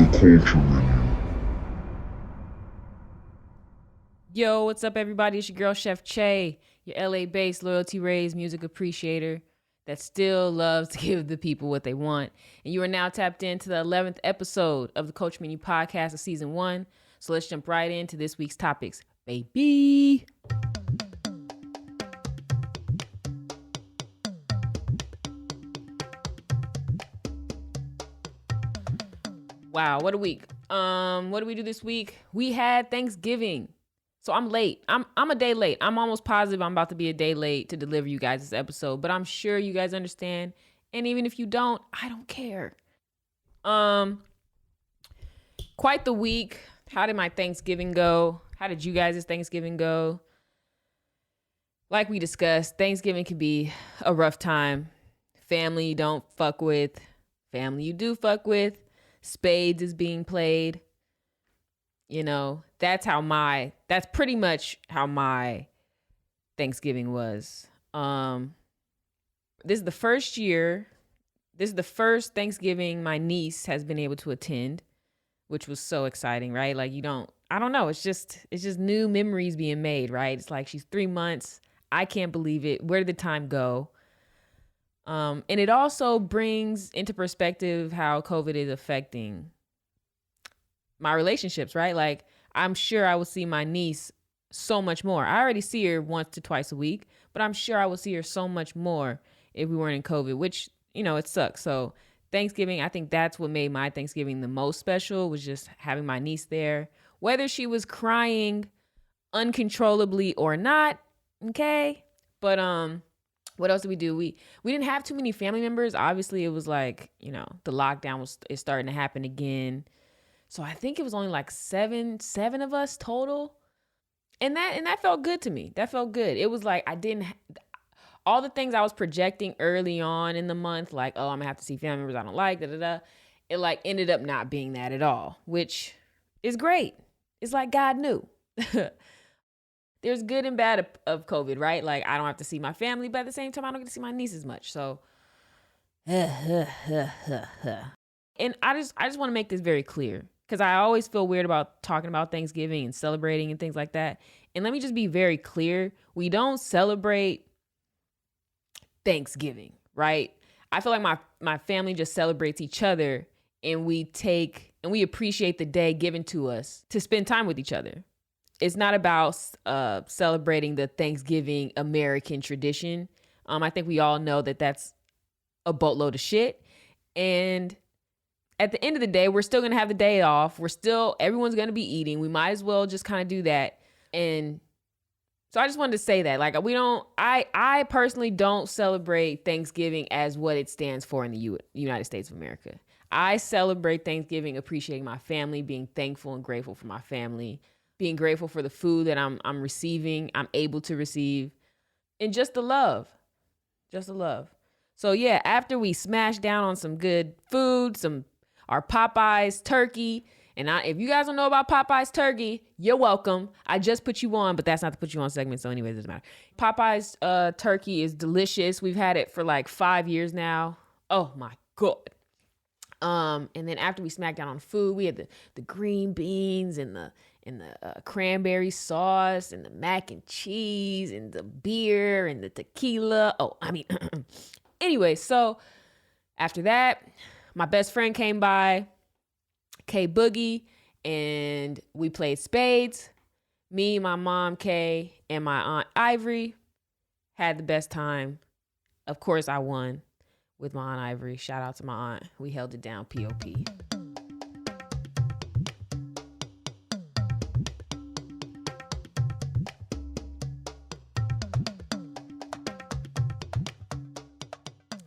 culture menu. Yo, what's up, everybody? It's your girl, Chef Che, your LA-based, loyalty-raised music appreciator that still loves to give the people what they want. And you are now tapped into the 11th episode of the Coach Menu Podcast of Season 1. So let's jump right into this week's topics, baby. Wow, what a week. What do we do this week? We had Thanksgiving. So I'm late. I'm a day late. I'm almost positive I'm about to be a day late to deliver you guys this episode, but I'm sure you guys understand. And even if you don't, I don't care. Um, Quite the week. How did my Thanksgiving go? How did you guys' Thanksgiving go? Like we discussed, Thanksgiving can be a rough time. Family you don't fuck with, family you do fuck with. Spades is being played. You know, that's pretty much how my Thanksgiving was. This is the first year, this is the first Thanksgiving my niece has been able to attend, which was so exciting, right? Like I don't know, it's just new memories being made, right? It's like she's 3 months. I can't believe it. Where did the time go? And it also brings into perspective how COVID is affecting my relationships, right? Like, I'm sure I will see my niece so much more. I already see her once to twice a week, but I'm sure I will see her so much more if we weren't in COVID, which, you know, it sucks. So Thanksgiving, I think that's what made my Thanksgiving the most special, was just having my niece there, whether she was crying uncontrollably or not. Okay. But, what else did we do? We didn't have too many family members. Obviously, it was like, you know, the lockdown is starting to happen again. So I think it was only like seven of us total. And that felt good to me. That felt good. It was like all the things I was projecting early on in the month, like, oh, I'm gonna have to see family members I don't like, da da da. It like ended up not being that at all, which is great. It's like God knew. There's good and bad of COVID, right? Like, I don't have to see my family, but at the same time, I don't get to see my niece as much. So, and I just want to make this very clear, because I always feel weird about talking about Thanksgiving and celebrating and things like that. And let me just be very clear. We don't celebrate Thanksgiving, right? I feel like my family just celebrates each other, and we appreciate the day given to us to spend time with each other. It's not about celebrating the Thanksgiving American tradition. I think we all know that that's a boatload of shit. And at the end of the day, we're still going to have the day off. Everyone's going to be eating. We might as well just kind of do that. And so I just wanted to say that, like, I personally don't celebrate Thanksgiving as what it stands for in the United States of America. I celebrate Thanksgiving appreciating my family, being thankful and grateful for my family, being grateful for the food that I'm receiving, I'm able to receive, and just the love. Just the love. So yeah, after we smashed down on some good food, our Popeyes turkey, and if you guys don't know about Popeyes turkey, you're welcome. I just put you on, but that's not the put you on segment, so anyways, it doesn't matter. Popeyes turkey is delicious. We've had it for like 5 years now. Oh my God. And then after we smacked down on food, we had the green beans and the cranberry sauce and the mac and cheese and the beer and the tequila. Oh, I mean, anyway, so after that, my best friend came by, K Boogie, and we played spades. Me, my mom, Kay, and my aunt Ivory had the best time. Of course, I won with my aunt Ivory. Shout out to my aunt. We held it down, P.O.P.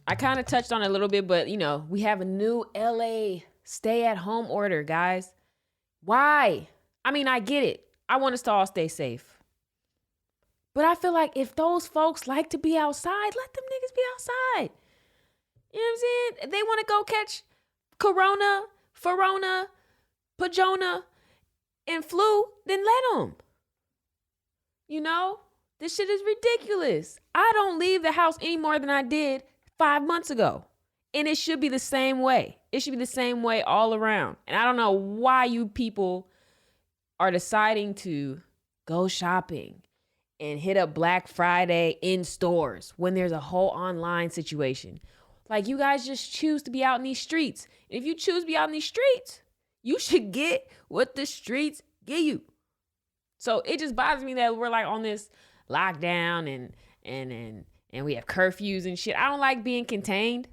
I kind of touched on it a little bit, but, you know, we have a new LA stay-at-home order, guys. Why? I mean, I get it. I want us to all stay safe. But I feel like if those folks like to be outside, let them niggas be outside. You know what I'm saying? They want to go catch Corona, Farona, Pajona, and flu, then let them. You know? This shit is ridiculous. I don't leave the house any more than I did 5 months ago. And it should be the same way. It should be the same way all around. And I don't know why you people are deciding to go shopping and hit up Black Friday in stores when there's a whole online situation. Like, you guys just choose to be out in these streets. If you choose to be out in these streets, you should get what the streets give you. So it just bothers me that we're like on this lockdown and we have curfews and shit. I don't like being contained.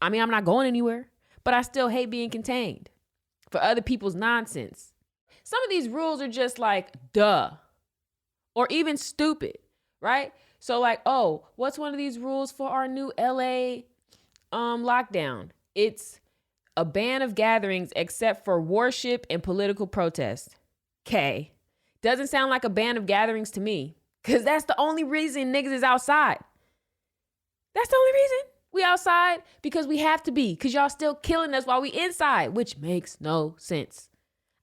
I mean, I'm not going anywhere, but I still hate being contained for other people's nonsense. Some of these rules are just like, duh, or even stupid, right? So like, oh, what's one of these rules for our new LA lockdown? It's a ban of gatherings except for worship and political protest. Okay. Doesn't sound like a ban of gatherings to me, because that's the only reason niggas is outside. That's the only reason. We outside because we have to be, because y'all still killing us while we inside, which makes no sense.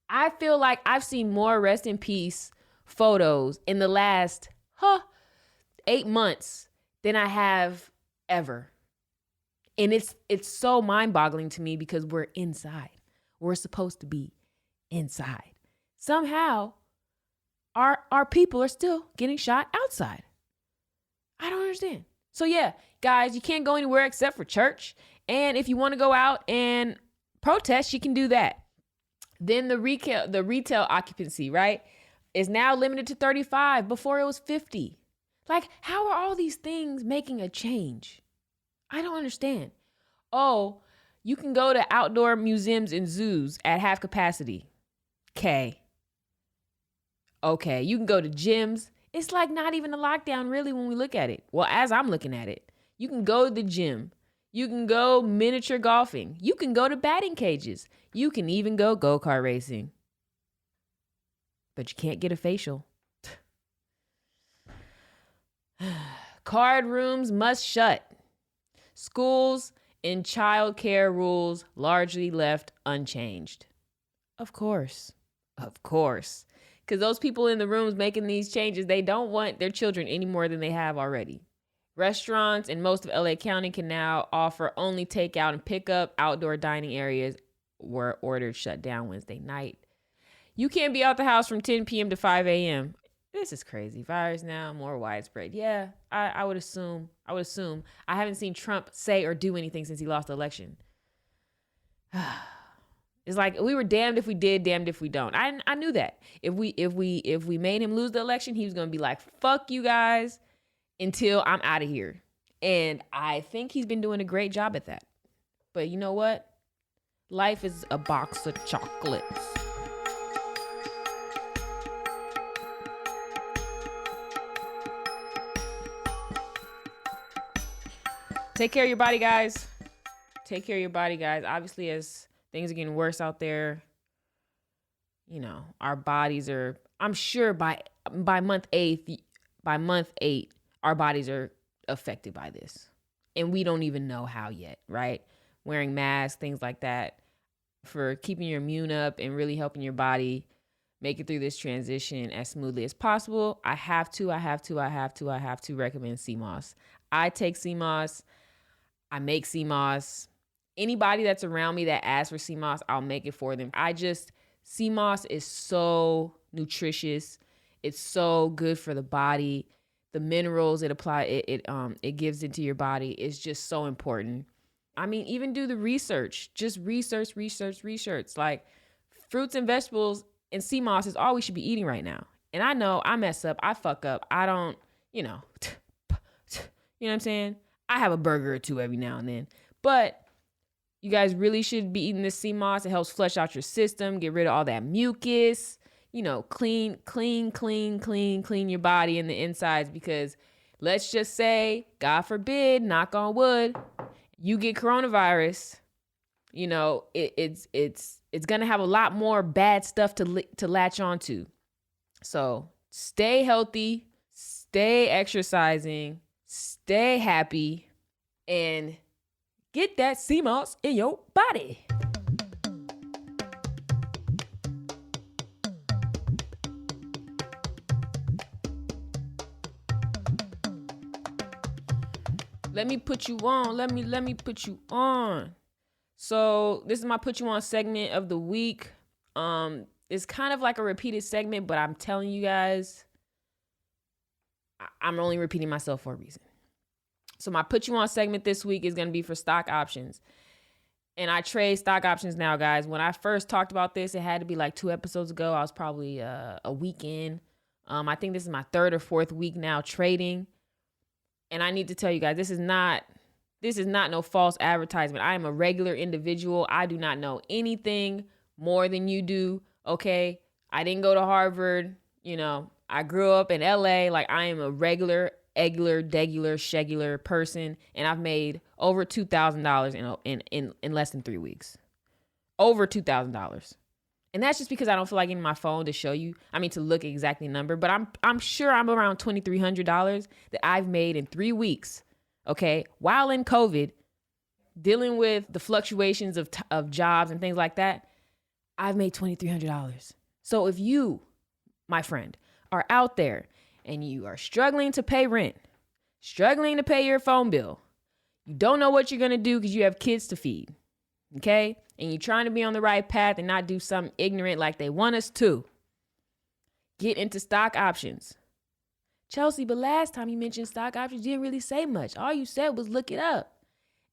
I feel like I've seen more rest in peace photos in the last 8 months than I have ever. And it's so mind-boggling to me because we're inside. We're supposed to be inside. Somehow, our people are still getting shot outside. I don't understand. So yeah, guys, you can't go anywhere except for church. And if you want to go out and protest, you can do that. Then the retail occupancy, right, is now limited to 35. Before it was 50. Like, how are all these things making a change? I don't understand. Oh, you can go to outdoor museums and zoos at half capacity. Okay, you can go to gyms. It's like not even a lockdown really when we look at it. Well, as I'm looking at it, you can go to the gym. You can go miniature golfing. You can go to batting cages. You can even go go-kart racing. But you can't get a facial. Card rooms must shut. Schools and childcare rules largely left unchanged. Of course. Because those people in the rooms making these changes, they don't want their children any more than they have already. Restaurants in most of LA County can now offer only takeout and pickup. Outdoor dining areas were ordered shut down Wednesday night. You can't be out the house from 10 p.m. to 5 a.m. This is crazy. Virus now more widespread. Yeah, I would assume. I haven't seen Trump say or do anything since he lost the election. It's like we were damned if we did, damned if we don't. I knew that. If we made him lose the election, he was gonna be like, fuck you guys until I'm out of here. And I think he's been doing a great job at that. But you know what? Life is a box of chocolates. Take care of your body, guys. Obviously, as things are getting worse out there, you know, our bodies are, I'm sure by month 8, our bodies are affected by this. And we don't even know how yet, right? Wearing masks, things like that, for keeping your immune up and really helping your body make it through this transition as smoothly as possible. I have to recommend sea moss. I take sea moss. I make sea moss. Anybody that's around me that asks for sea moss, I'll make it for them. Sea moss is so nutritious. It's so good for the body. The minerals it gives into your body is just so important. I mean, even do the research. Just research. Like, fruits and vegetables and sea moss is all we should be eating right now. And I know I mess up. I fuck up. I don't, you know what I'm saying? I have a burger or two every now and then. But you guys really should be eating this sea moss. It helps flush out your system, get rid of all that mucus, clean your body and the insides, because let's just say, God forbid, knock on wood, you get coronavirus, it's going to have a lot more bad stuff to latch onto. So stay healthy, stay exercising, stay happy, and get that sea moss in your body. Let me put you on. So this is my put you on segment of the week. It's kind of like a repeated segment, but I'm telling you guys, I'm only repeating myself for a reason. So my put you on segment this week is going to be for stock options. And I trade stock options now, guys. When I first talked about this, it had to be like 2 episodes ago. I was probably a week in. I think this is my 3rd or 4th week now trading. And I need to tell you guys, this is not no false advertisement. I am a regular individual. I do not know anything more than you do, okay? I didn't go to Harvard. I grew up in LA. Like, I am a regular, degular, shegular person, and I've made over $2,000 in less than 3 weeks. Over $2,000. And that's just because I don't feel like getting my phone to show you, to look exactly number, but I'm sure I'm around $2,300 that I've made in 3 weeks, okay? While in COVID, dealing with the fluctuations of jobs and things like that, I've made $2,300. So if you, my friend, are out there and you are struggling to pay rent, struggling to pay your phone bill, you don't know what you're going to do because you have kids to feed, okay? And you're trying to be on the right path and not do something ignorant like they want us to, get into stock options. Chelsea, but last time you mentioned stock options, you didn't really say much. All you said was look it up.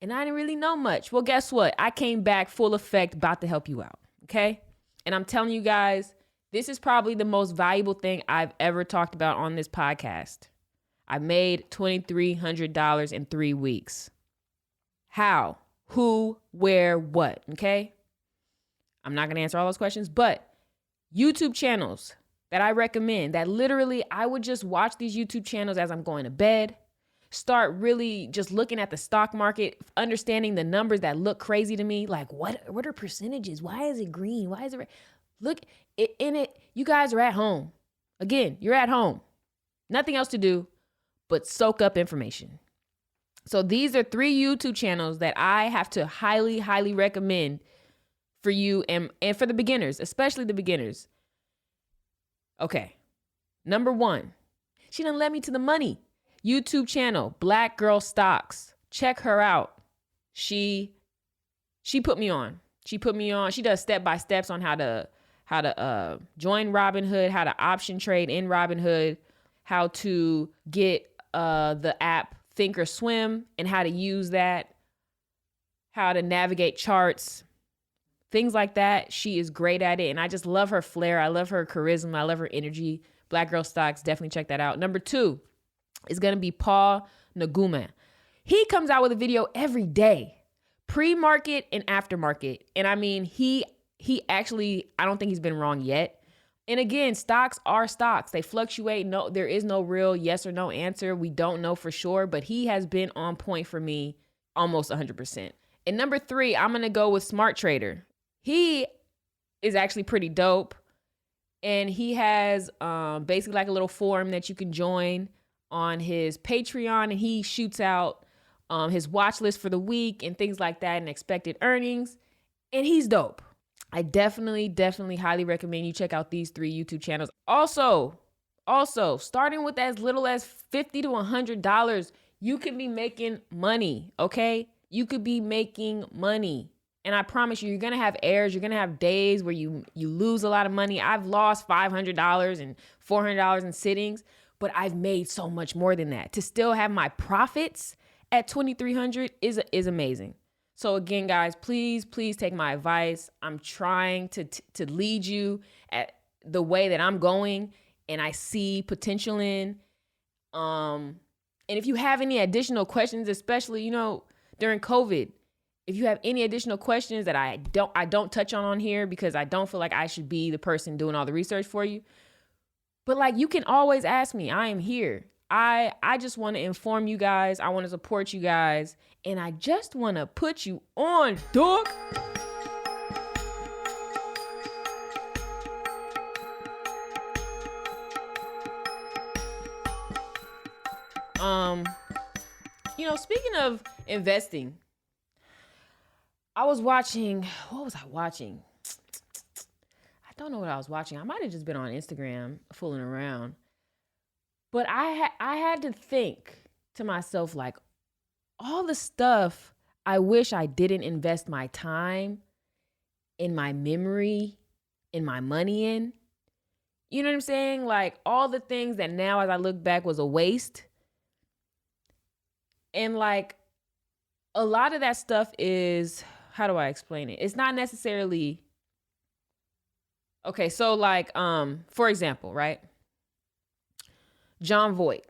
And I didn't really know much. Well, guess what? I came back full effect, about to help you out, okay? And I'm telling you guys, this is probably the most valuable thing I've ever talked about on this podcast. I made $2,300 in 3 weeks. How? Who, where, what, okay? I'm not going to answer all those questions, but YouTube channels that I recommend, that literally I would just watch these YouTube channels as I'm going to bed, start really just looking at the stock market, understanding the numbers that look crazy to me, like what are percentages? Why is it green? Why is it red? Look, you guys are at home. Again, you're at home. Nothing else to do but soak up information. So these are 3 YouTube channels that I have to highly, highly recommend for you and for the beginners, especially the beginners. Okay. Number 1, she done led me to the money. YouTube channel, Black Girl Stocks. Check her out. She put me on. She does step-by-steps on how to join Robinhood, how to option trade in Robinhood, how to get the app Thinkorswim and how to use that, how to navigate charts, things like that. She is great at it, and I just love her flair. I love her charisma. I love her energy. Black Girl Stocks, definitely check that out. Number 2 is going to be Paul Naguma. He comes out with a video every day, pre-market and aftermarket. And he actually, I don't think he's been wrong yet. And again, stocks are stocks. They fluctuate. No, there is no real yes or no answer. We don't know for sure, but he has been on point for me almost 100%. And number 3, I'm going to go with Smart Trader. He is actually pretty dope. And he has basically like a little forum that you can join on his Patreon. And he shoots out his watch list for the week and things like that and expected earnings. And he's dope. I definitely highly recommend you check out these 3 YouTube channels. Also, starting with as little as $50 to $100, you can be making money, okay? You could be making money. And I promise you, you're going to have errors. You're going to have days where you lose a lot of money. I've lost $500 and $400 in sittings, but I've made so much more than that. To still have my profits at $2,300 is amazing. So again, guys, please take my advice. I'm trying to lead you at the way that I'm going and I see potential in. And if you have any additional questions, especially, during COVID, if you have any additional questions that I don't touch on here because I don't feel like I should be the person doing all the research for you, but you can always ask me. I am here. I just want to inform you guys. I want to support you guys. And I just want to put you on, dog. Speaking of investing, what was I watching? I don't know what I was watching. I might have just been on Instagram fooling around. But I had to think to myself, all the stuff I wish I didn't invest my time in my memory, in my money in. You know what I'm saying? Like all the things that now as I look back was a waste. And like a lot of that stuff is, how do I explain it? It's not necessarily, okay, so like, for example, right? Jon Voight.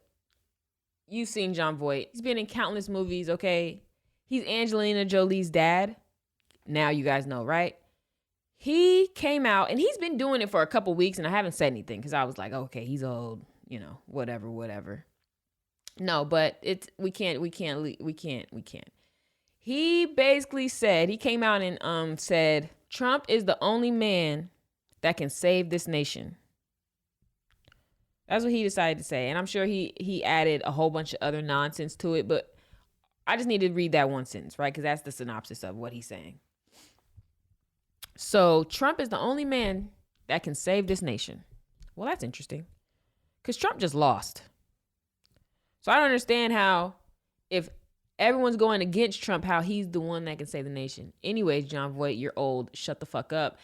You've seen Jon Voight. He's been in countless movies, okay? He's Angelina Jolie's dad. Now you guys know, right? He came out and he's been doing it for a couple weeks and I haven't said anything because I was like, okay, he's old, you know, whatever. No, but we can't. He basically said, he came out and said, Trump is the only man that can save this nation. That's what he decided to say. And I'm sure he added a whole bunch of other nonsense to it, but I just need to read that one sentence, right? Because that's the synopsis of what he's saying. So Trump is the only man that can save this nation. Well, that's interesting because Trump just lost. So I don't understand how, if everyone's going against Trump, how he's the one that can save the nation. Anyways, Jon Voight, you're old. Shut the fuck up.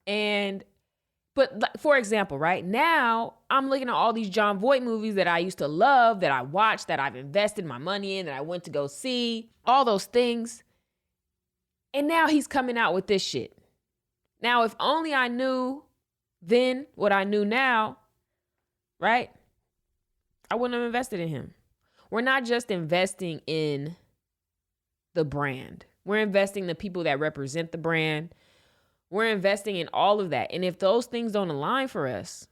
But for example, right now, I'm looking at all these Jon Voight movies that I used to love, that I watched, that I've invested my money in, that I went to go see, all those things. And now he's coming out with this shit. Now, if only I knew then what I knew now, right? I wouldn't have invested in him. We're not just investing in the brand. We're investing in the people that represent the brand. We're investing in all of that. And if those things don't align for us,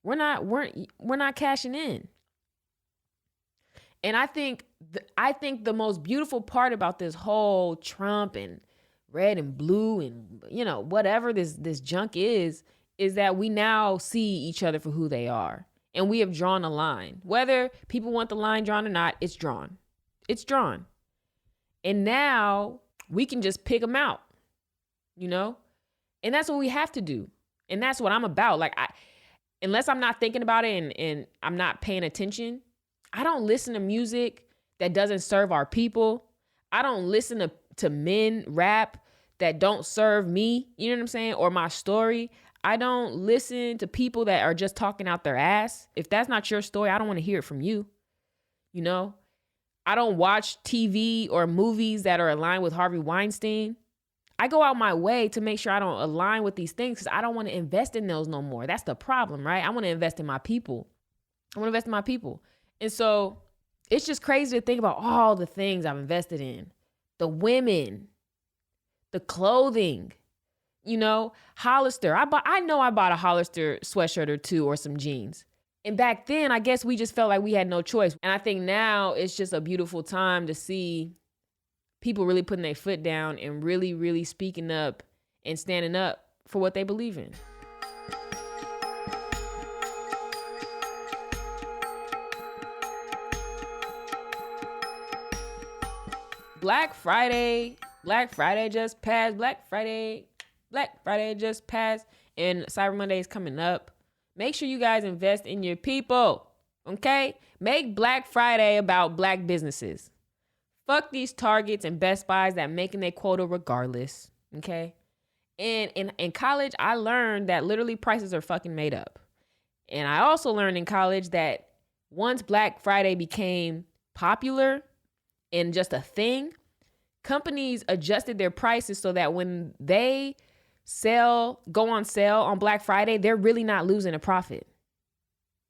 we're not cashing in. And I think the most beautiful part about this whole Trump and red and blue and, you know, whatever this junk is that we now see each other for who they are. And we have drawn a line. Whether people want the line drawn or not, it's drawn. It's drawn. And now we can just pick them out, you know? And that's what we have to do. And that's what I'm about. Like, unless I'm not thinking about it and I'm not paying attention, I don't listen to music that doesn't serve our people. I don't listen to men rap that don't serve me, you know what I'm saying, or my story. I don't listen to people that are just talking out their ass. If that's not your story, I don't want to hear it from you. You know, I don't watch TV or movies that are aligned with Harvey Weinstein. I go out my way to make sure I don't align with these things because I don't want to invest in those no more. That's the problem, right? I want to invest in my people. And so it's just crazy to think about all the things I've invested in. The women, the clothing, you know, Hollister. I know I bought a Hollister sweatshirt or two or some jeans. And back then, I guess we just felt like we had no choice. And I think now it's just a beautiful time to see people really putting their foot down and really, really speaking up and standing up for what they believe in. Black Friday just passed. Black Friday just passed. And Cyber Monday is coming up. Make sure you guys invest in your people, okay? Make Black Friday about black businesses. Fuck these Targets and Best Buys that making their quota regardless, okay? And in college, I learned that literally prices are fucking made up. And I also learned in college that once Black Friday became popular and just a thing, companies adjusted their prices so that when they go on sale on Black Friday, they're really not losing a profit.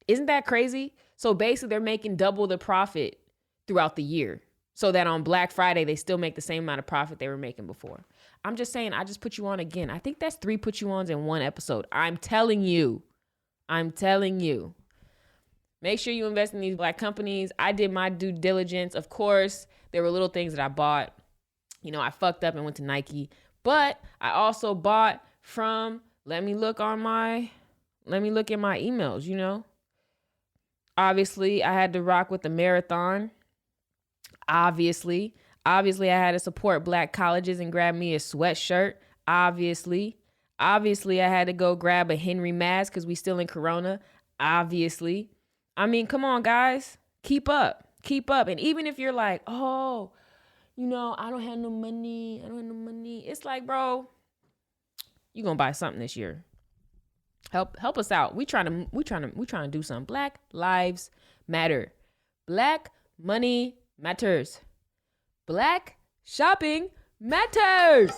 Isn't that crazy? So basically they're making double the profit throughout the year so that on Black Friday, they still make the same amount of profit they were making before. I'm just saying, I just put you on again. I think that's 3 put you ons in one episode. I'm telling you. Make sure you invest in these black companies. I did my due diligence. Of course, there were little things that I bought. You know, I fucked up and went to Nike. But I also bought from, let me look in my emails, you know. Obviously, I had to rock with the marathon. Obviously, I had to support black colleges and grab me a sweatshirt. Obviously, I had to go grab a Henry mask because we still in Corona. Obviously. I mean, come on, guys. Keep up. And even if you're like, oh, I don't have no money. It's like, bro, you gonna buy something this year. Help us out. We trying to do something. Black lives matter. Black money matters. Black shopping matters.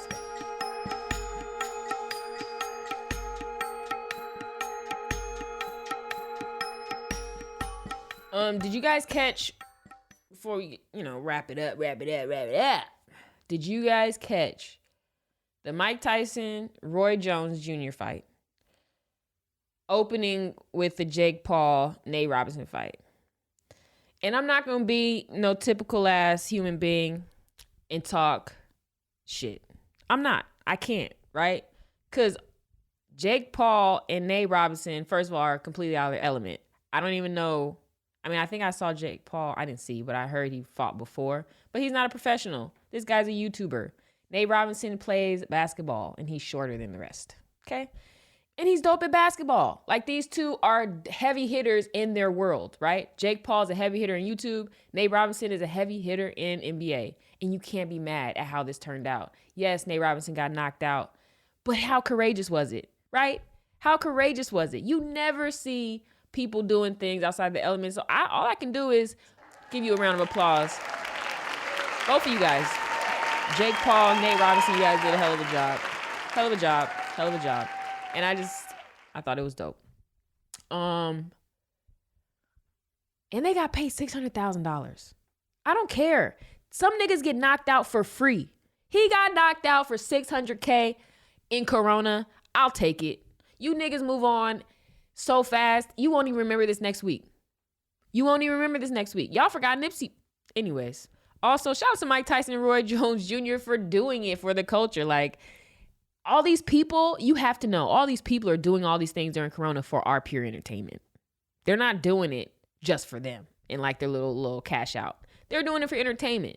Did you guys catch, before we, wrap it up, did you guys catch the Mike Tyson, Roy Jones Jr. fight? Opening with the Jake Paul, Nate Robinson fight. And I'm not going to be no typical ass human being and talk shit. I'm not. I can't, right? Because Jake Paul and Nate Robinson, first of all, are completely out of their element. I don't even know. I mean, I think I saw Jake Paul. I didn't see, but I heard he fought before. But he's not a professional. This guy's a YouTuber. Nate Robinson plays basketball, and he's shorter than the rest. Okay? And he's dope at basketball. Like, these two are heavy hitters in their world, right? Jake Paul's a heavy hitter in YouTube. Nate Robinson is a heavy hitter in NBA. And you can't be mad at how this turned out. Yes, Nate Robinson got knocked out. But how courageous was it, right? How courageous was it? You never see people doing things outside the elements. So all I can do is give you a round of applause. Both of you guys. Jake Paul, Nate Robinson, you guys did a hell of a job. Hell of a job. Hell of a job. And I thought it was dope. And they got paid $600,000. I don't care. Some niggas get knocked out for free. He got knocked out for $600K in Corona. I'll take it. You niggas move on so fast, you won't even remember this next week. Y'all forgot Nipsey. Anyways. Also, shout out to Mike Tyson and Roy Jones Jr. for doing it for the culture. Like, all these people, you have to know, all these people are doing all these things during Corona for our pure entertainment. They're not doing it just for them and like their little cash out. They're doing it for entertainment.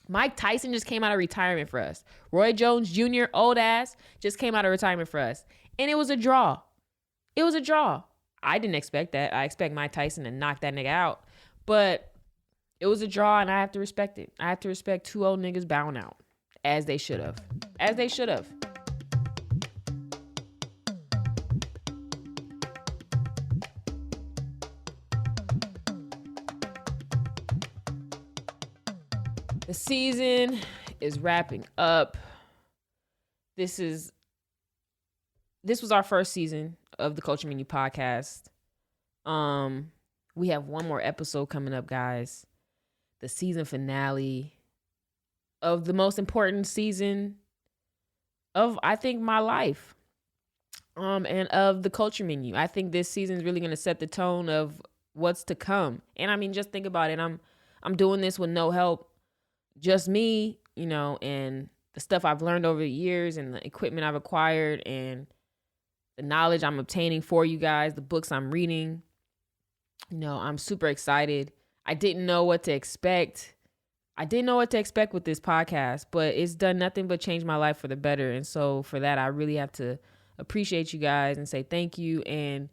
Mike Tyson just came out of retirement for us. Roy Jones Jr., old ass, just came out of retirement for us. And it was a draw. I didn't expect that. I expect Mike Tyson to knock that nigga out. But it was a draw, and I have to respect it. I have to respect two old niggas bowing out. As they should have. The season is wrapping up. This was our first season of the Culture Menu podcast. We have one more episode coming up, guys. The season finale of the most important season of, I think, my life. And of the Culture Menu. I think this season is really going to set the tone of what's to come. And I mean, just think about it. I'm doing this with no help. Just me, and the stuff I've learned over the years and the equipment I've acquired and the knowledge I'm obtaining for you guys, the books I'm reading. I'm super excited. I didn't know what to expect. with this podcast, but it's done nothing but change my life for the better. And so for that, I really have to appreciate you guys and say thank you. And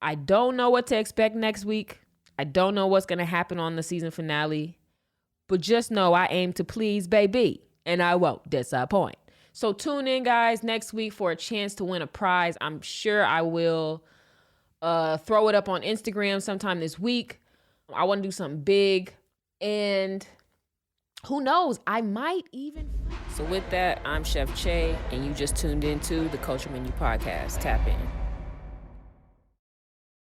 I don't know what to expect next week. I don't know what's going to happen on the season finale. But just know I aim to please, baby, and I won't disappoint. So tune in, guys, next week for a chance to win a prize. I'm sure I will throw it up on Instagram sometime this week. I want to do something big. And who knows? I might even. So with that, I'm Chef Che, and you just tuned into the Culture Menu Podcast. Tap in.